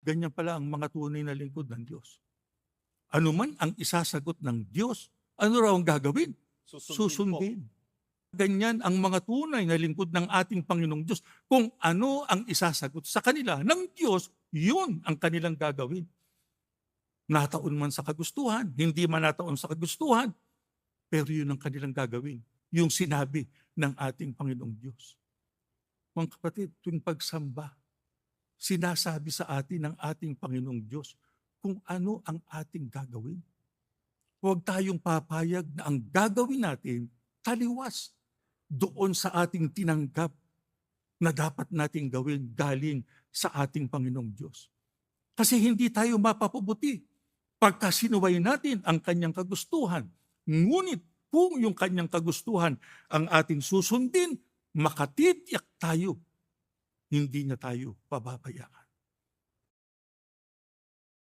Ganyan pala ang mga tunay na lingkod ng Diyos. Ano man ang isasagot ng Diyos, ano raw ang gagawin? Susundin po. Susundin. Ganyan ang mga tunay na lingkod ng ating Panginoong Diyos. Kung ano ang isasagot sa kanila ng Diyos, yun ang kanilang gagawin. Nataon man sa kagustuhan, hindi man nataon sa kagustuhan, pero yun ang kanilang gagawin. Yung sinabi ng ating Panginoong Diyos. Mga kapatid, tuwing pagsamba, sinasabi sa atin ng ating Panginoong Diyos kung ano ang ating gagawin. Huwag tayong papayag na ang gagawin natin taliwas doon sa ating tinanggap na dapat nating gawin galing sa ating Panginoong Diyos. Kasi hindi tayo mapapabuti pagka sinuway natin ang kanyang kagustuhan. Ngunit kung yung kanyang kagustuhan ang ating susundin, makatitiyak tayo, hindi niya tayo pababayaan.